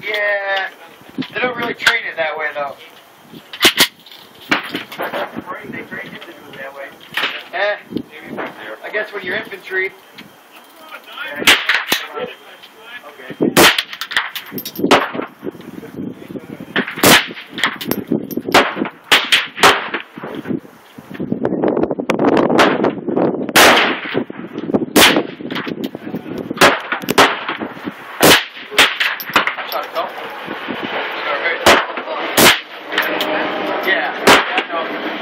Yeah, they don't really train it that way though. They train it that way. I guess when you're infantry. Yeah, I know.